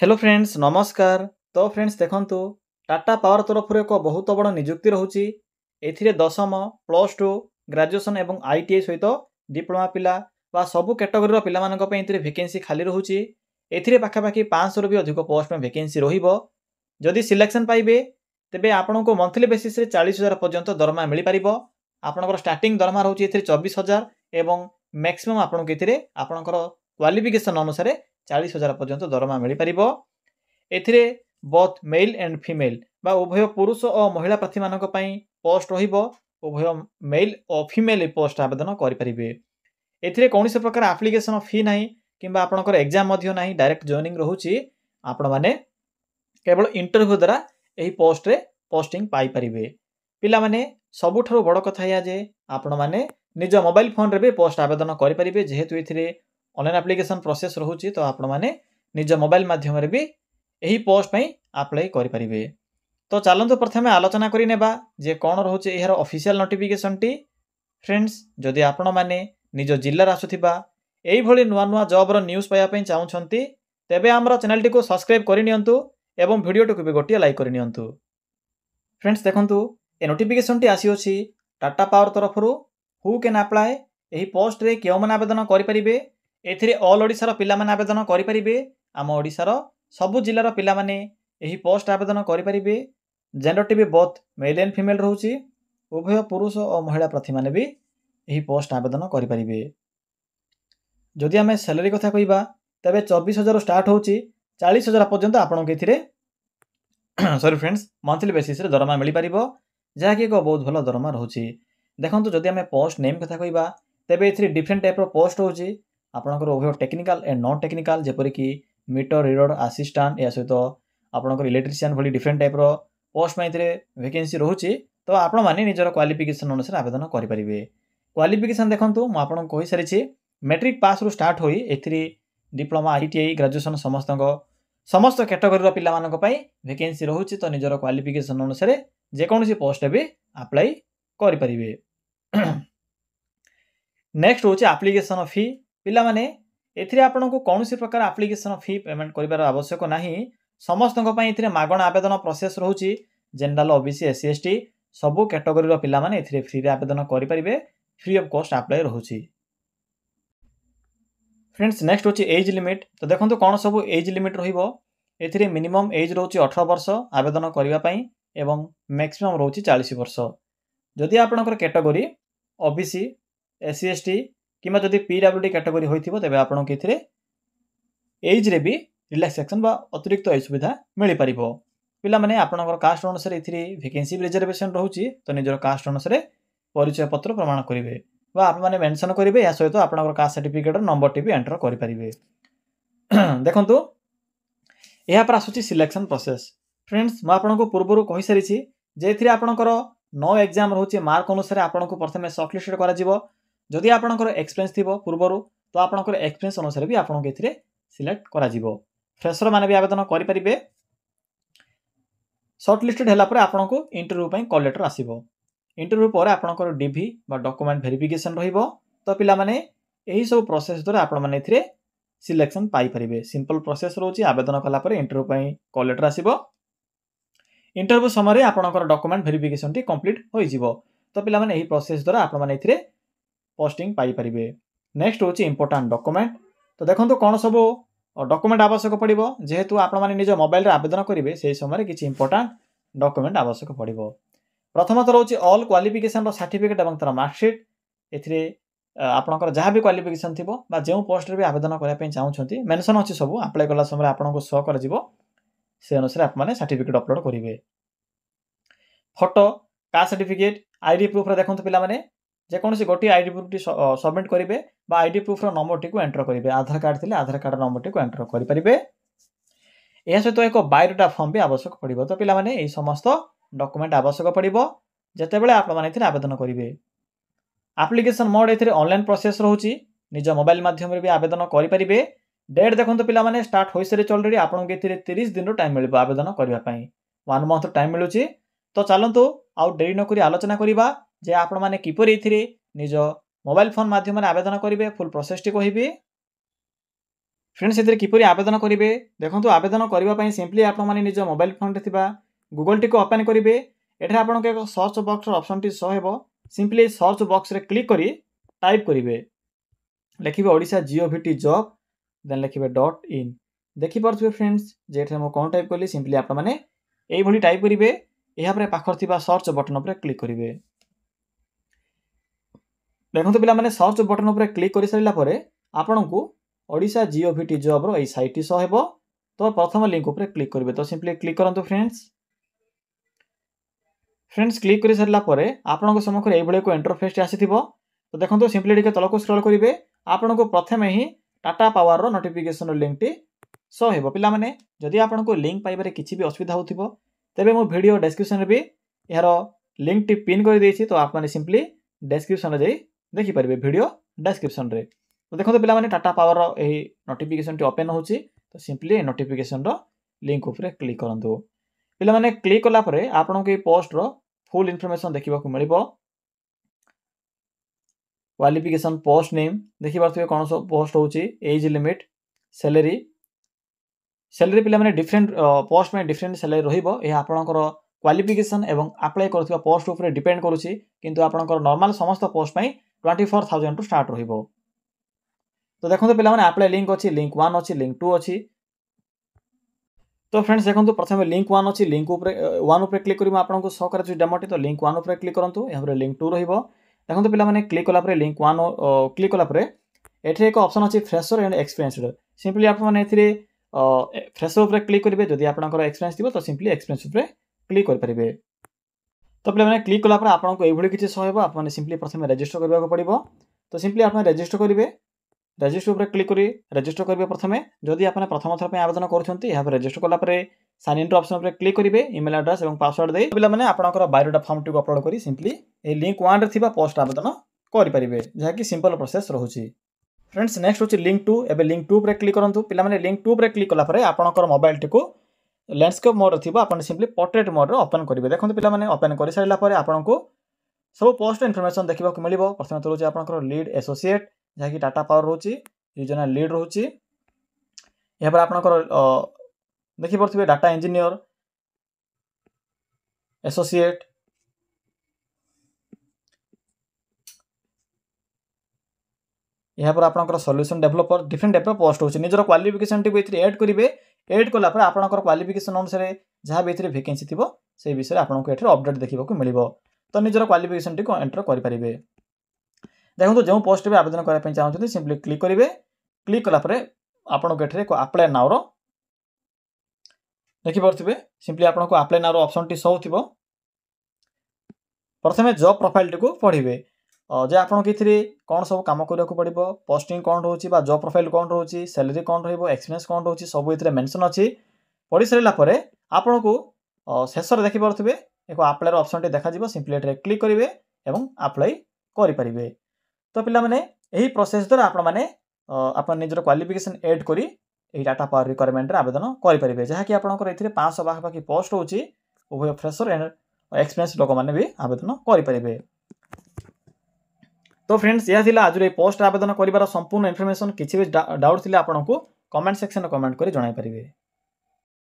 Hello friends नमस्कार। तो friends देखंतु टाटा पावर तरफ एक बहुत बड़ निजुक्ति रोचे। एथिरे दशम प्लस टू ग्रेजुएशन एवं आईटीआई सहित डिप्लोमा पिला वा सबु कैटेगोरी पिला वैकेंसी खाली रोचे। एथिरे पाखापाखि 500 रु भी अधिक पोस्ट में वैकेंसी रहिबो। जदि सिलेक्शन पाइबे तेबे आपनको मंथली बेसिस रे 40,000 पर्यंत दरमा मिल पारिबो। आपनकर स्टार्टिंग दरमा रहउची एथिरे 24,000 एवं मैक्सिमम आपनको एथिरे आपनकर क्वालिफिकेशन अनुसार 40,000 पर्यंत दरमा मिल पारिबो। एथिरे बोथ मेल एंड फीमेल बा उभय पुरुष और महिला प्रार्थी मानक पई पोस्ट रहिबो। उभय मेल और फीमेल पोस्ट आवेदन करि परिबे। एथिरे कोनोसी प्रकार एप्लीकेशन फी नाही किंबा आपनकर एग्जाम मध्य नाही, डायरेक्ट जॉइनिंग रहउची। आपण माने केवल इंटरव्यू द्वारा एही पोस्ट रे पोस्टिंग पाई परिबे। पिला माने सबुठारु बड़ कथा या जे आपण माने निज मोबाइल फोन रे भी पोस्ट आवेदन करि परिबे। जेहेतु एथिरे ऑनलाइन एप्लीकेशन प्रोसेस रहउची तो आपण माने निज मोबाइल माध्यम रे भी एही पोस्ट पई अप्लाई करि परिबे। तो चलंतु प्रथमे आलोचना करि नेबा जे कोन रहउची एहर ऑफिशियल नोटिफिकेशन टी। फ्रेंड्स जदि आपण माने निज जिल्ला रे आसुथिबा एही भली नुवा नुवा जॉब रो न्यूज़ पाया पई चाहुछंती तेबे हमर चैनल टी को सब्सक्राइब करि नियंतु एवं वीडियो टी को भी गोटिया लाइक करि नियंतु। फ्रेंड्स देखंतु ए नोटिफिकेशन टी आसी अछि टाटा पावर तरफरु। हु कैन अप्लाई एही पोस्ट रे केउ मन आवेदन करि परिबे। एथिरे ऑल ओडिसा रो पिला मन आवेदन करि परिबे। आम ओडिसा रो सबु जिल्ला रो पिला माने एही पोस्ट आवेदन करि परिबे। जेंडर टी भी बोथ मेल एंड फीमेल रहउची। उभय पुरुष और महिला प्रार्थी माने भी एही पोस्ट आवेदन करि परिबे। जदि आमे सैलरी कथा कहिबा तबे 24,000 स्टार्ट होउची 40,000 पर्यंत आपन के एथिरे सॉरी फ्रेंड्स मंथली बेसिस रे दरमा मिली परिबो, जहा कि एक बहुत भलो दरमा रहउची। देखंतु जदि आमे पोस्ट नेम कथा कहिबा तबे एथिरे डिफरेंट टाइप रो पोस्ट होउची। आपनकर उभय टेक्निकल एंड नॉन टेक्निकल जेपरि कि मीटर रीडर असिस्टेंट या सहित आपनकर इलेक्ट्रिशियन भली डिफरेंट टाइप रो पोस्ट में एथिरे वैकेंसी रहउची। तो आपण माने निजर क्वालिफिकेशन अनुसार आवेदन करि परिबे। क्वालिफिकेशन देखंतु म आपन कहि सारिछि मैट्रिक पास रु स्टार्ट होई एथिरे डिप्लोमा आईटीआई ग्रेजुएशन समस्त कैटेगरी रो पिला मानक पई वैकेंसी रहउची। तो निजर क्वालिफिकेशन अनुसार जे कोनोसी पोस्ट भी अप्लाई करि परिबे। नेक्स्ट होची एप्लीकेशन फी। पिला माने एथिरे आपनको कोनोसी प्रकार एप्लीकेशन फी पेमेंट करिबार आवश्यक नाही। समस्तक पई एथिरे मागण आवेदन प्रोसेस रहउची। जनरल ओबीसी एससी एसटी सबु कैटेगरी रो पिला माने एथिरे फ्री रे आवेदन करि परिबे। फ्री ऑफ कॉस्ट अप्लाई रहउची। फ्रेंड्स नेक्स्ट होची एज लिमिट। तो देखंतु कोन सब एज लिमिट रहिबो। एथिरे मिनिमम एज रहउची 18 वर्ष आवेदन करिबा पई एवं मैक्सिमम रहउची 40 वर्ष। जदि आपनकर category OBC SC ST keema जदि पीडब्ल्यूडी कैटेगरी होइथिबो तबे आपनको एथिरे एज रे भी रिलैक्सेशन बा अतिरिक्त एज सुविधा मिलि परिबो। पिला माने आपनकर कास्ट अनुसार एथिरे वैकेंसी रिजर्वेशन रहउची। तो निजर कास्ट अनुसार परिचय पत्र प्रमाण करिवे बा आप माने मेंशन करिवे। या सहित आपनकर कास्ट सर्टिफिकेट नंबर टी भी एंटर करि परिवे। देखंतु एहा पर आसुची सिलेक्शन प्रोसेस। फ्रेंड्स म आपनको पूर्वरु कहि सारिछि जे एथिरे आपनकर 9 एग्जाम रहउची। मार्क अनुसार आपनको प्रथमे शॉर्टलिस्टेड करा जिवो। जदि आपनकर एक्सपीरियंस थिबो पूर्वरु तो आपनकर एक्सपीरियंस अनुसार भी आपनको एथिरे सिलेक्ट करा जिवो। फ्रेशर माने भी आवेदन करि परिबे। शॉर्टलिस्टेड हैला पर आपनको इंटरव्यू पई कॉल लेटर आसीबो। इंटरव्यू पर आपनकर डीवी बा डॉक्यूमेंट वेरिफिकेशन रहिबो। तो पिला माने एही सब प्रोसेस द्वारा आपण माने एथिरे सिलेक्शन पाई परिबे। सिंपल प्रोसेस रहउची। आवेदन कला पर इंटरव्यू पई कॉल लेटर आसीबो। इंटरव्यू समय आपनकर डॉक्यूमेंट वेरिफिकेशन टी कंप्लीट होई जिवो। तो पिला माने एही प्रोसेस द्वारा आपण माने एथिरे पोस्टिंग पाई परिबे। नेक्स्ट होची इंपोर्टेंट डॉक्यूमेंट। तो देखंतु कोन सब डॉक्यूमेंट आवश्यक पड़िबो। जेहेतु आपण माने निज मोबाइल रे आवेदन करिवे सेही समय किछि इंपोर्टेंट डॉक्यूमेंट आवश्यक पड़िबो। प्रथमत रहउची ऑल क्वालिफिकेशन रो सर्टिफिकेट एवं तर मार्कशीट। एथिरे आपनकर जहा भी क्वालिफिकेशन थिबो बा जेउ पोस्ट रे भी आवेदन करिया पई चाहुछंती मेंशन अछि सब अप्लाई कला समय आपनको शो कर जिवो। से अनुसार आप माने सर्टिफिकेट अपलोड करिवे। Photo caste certificate ID proof रे देखंतु पिला माने जे कोनोसी गोटी आईडी प्रूफ टी सबमिट करिवे बा आईडी प्रूफ रो नंबर टी को एंटर करिवे। आधार कार्ड थिले आधार कार्ड नंबर टी को एंटर करि परिबे। एहा सहित एक बायोडाटा फॉर्म भी आवश्यक पड़िबो। तो पिला माने एही समस्त डॉक्यूमेंट आवश्यक पड़िबो जते बेले आप माने एथिरे आवेदन करिवे। एप्लीकेशन मोड एथिरे ऑनलाइन प्रोसेस रहउची। निज मोबाइल माध्यम रे भी आवेदन करि परिबे। डेट देखंतु पिला माने स्टार्ट होई सरे ऑलरेडी आपन के एथिरे 30 दिन रो टाइम मिलबो आवेदन करिवा पई। 1 मंथ टाइम मिलुची। तो चलंतु आउ देरी न करी आलोचना करिबा जे आपण माने किपरि एथिरे निज मोबाइल फोन माध्यम रे आवेदन करिवे। फुल प्रोसेस टी कहिबे। फ्रेंड्स एथिरे किपरि आवेदन करेंगे देखो आवेदन करने सिंपली आपने निज मोबाइल फोन में गूगल टी को ओपन करेंगे एठार आपको एक search box option T show हेबो सिंपली सर्च बॉक्स रे क्लिक करी टाइप करेंगे लिखिबे ओडिशा जीओवीटी जॉब देन लिखिबे .in देखि पारथुबे फ्रेंड्स जे एठार मो कोन टाइप करली सिंपली आप माने एई भली टाइप करेंगे या पर पाखर थिबा सर्च बटन पर क्लिक करेंगे देखो पिला माने सर्च बटन पर क्लिक कर सारा पर आपको ओडिशा जीओवीटी जॉब रो एई साइट शो हेबो तो प्रथम लिंक पर क्लिक करेंगे तो सिंपली क्लिक करंतु फ्रेंड्स क्लिक कर सारा पर आपन सम्मुख ये एक इंटरफेस आसीथिबो तो देखो सिंपली टिके तलको स्क्रॉल करेंगे आपन को प्रथम ही टाटा पावर रो नोटिफिकेशन लिंक टी शो हेबो पिला माने जदि आपन को लिंक पाइबारे किछि भी असुविधा होथिबो तेबे मो वीडियो डिस्क्रिप्शन रे भी यार लिंक टी पिन कर देछि तो आप माने सिंपली डिस्क्रिप्शन रे जाई देखि परिबे वीडियो डिस्क्रिप्शन रे तो देखो पिला माने टाटा पावर रो एही नोटिफिकेशन टी ओपन होछि तो सिंपली नोटिफिकेशन रो लिंक ऊपर क्लिक करंतु पिला माने क्लिक कला परे आपन को ए पोस्ट रो फुल इन्फॉर्मेशन देखिबा को मिलिबो क्वालिफिकेशन पोस्ट नेम देखि पारथुबे कोन सो पोस्ट होछि एज लिमिट सैलरी पिला माने डिफरेंट पोस्ट में डिफरेंट सैलरी रहिबो ए आपनकर क्वालिफिकेशन एवं अप्लाई करथिबा पोस्ट ऊपर डिपेंड करूछि किंतु आपनकर नॉर्मल समस्त पोस्ट में 24,000 टू स्टार्ट रहिबो तो देखो पिला माने अप्लाई लिंक अछि लिंक 1 अछि लिंक 2 अछि तो फ्रेंड्स देखो प्रथम लिंक 1 अछि लिंक ऊपर 1 ऊपर क्लिक करिमा आपनको शो करे डेमोटी तो लिंक 1 ऊपर क्लिक करंतु यहाँ पर लिंक 2 रहिबो देखो पिला माने क्लिक कला पर लिंक 1 क्लिक कला पर एठे एक ऑप्शन अछि फ्रेशर एंड एक्सपीरियंस्ड सिंपली आप माने एथिरे फ्रेशर ऊपर क्लिक करिवे जदि आपनकर एक्सपीरियंस थिबो तो सिंपली एक्सपीरियंस ऊपर क्लिक कर परिबे तो पिला माने क्लिक कला पर आपनको एई भली किछि शो हेबो आप माने सिंपली प्रथम रजिस्टर करबा को पड़िबो तो सिंपली आप रजिस्टर करिवे रजिस्टर ऊपर क्लिक करी रजिस्टर करिवे प्रथमे जदि आपने प्रथम थर पे आवेदन करछंती यहाँ पर रजिस्टर कला पर साइन इन ऑप्शन पर क्लिक करिवे ईमेल एड्रेस एवं पासवर्ड दे पिला माने आपनकर बायोडाटा फॉर्म टी को अपलोड करी सिंपली ए लिंक 1 रे थिबा पोस्ट आवेदन करि परिबे जहा कि सिंपल प्रोसेस रहउची फ्रेंड्स नेक्स्ट होची लिंक 2 एबे लिंक 2 पर क्लिक करंतु पिला माने लिंक 2 पर क्लिक कला पर आपनकर मोबाइल टी को लैंडस्केप मोड रे थिबा आपन सिंपली पोर्ट्रेट मोड रे ओपन करिवे देखो पिला माने ओपन करि साइला पर आपनको सब पोस्ट इन्फॉर्मेशन देखिबा को मिलिबो प्रथम तो होची आपनकर लीड एसोसिएट जहा कि टाटा पावर होची रीजनल लीड रहउची यहाँ पर आपनकर देखि परथिबे डाटा इंजीनियर एसोसिएट यहाँ पर आपनकर solution developer different type post होची निजर क्वालिफिकेशन टी एथिरे ऐड करिवे ऐड कला पर आपनकर क्वालिफिकेशन अनुसार जहाँ भी एथिरे वैकेंसी थिबो से विषय आपनको एथिरे अपडेट देखिबा को मिलिबो तो निजर क्वालिफिकेशन टी को एंटर करि परिबे देखो जो पोस्ट पे आवेदन करबा पय चाहउछथि सिंपली क्लिक करिवे क्लिक कला पर आपनको एथिरे को अप्लाई नाउ रो देखि परथिबे सिंपली आपनको अप्लाई नाउ रो ऑप्शन टी शो थिबो प्रथमे जॉब प्रोफाइल टी को पढिबे जे आपन किथिरे कोन सब काम करिया को पड़िबो पोस्टिंग कोन रहउची बा जॉब प्रोफाइल कोन रहउची सैलरी कोन रहइबो एक्सपीरियंस कोन रहउची सब एथिरे मेंशन अछि पढि सरिला परे आपनको शेषर देखि परथिबे एको अप्लाई रो ऑप्शन टी देखा जिवो सिंपली एथिरे क्लिक करिवे एवं अप्लाई करि परिबे तो पिला माने एही प्रोसेस द्वारा आपण माने आपण निजर क्वालिफिकेशन ऐड करी एही डाटा पावर रिक्वायरमेंट रे आवेदन करि परिबे जहा कि आपनकर एथिरे 500 बाकी पोस्ट होची उभय फ्रेशर एंड एक्सपीरियंस लोक माने भी आवेदन करि परिबे तो फ्रेंड्स यह थिला आज पोस्ट आवेदन करिवार संपूर्ण इन्फॉर्मेशन किछि भी डाउट थिले आपनको कमेंट सेक्शन में कमेंट करी जणाई परिबे।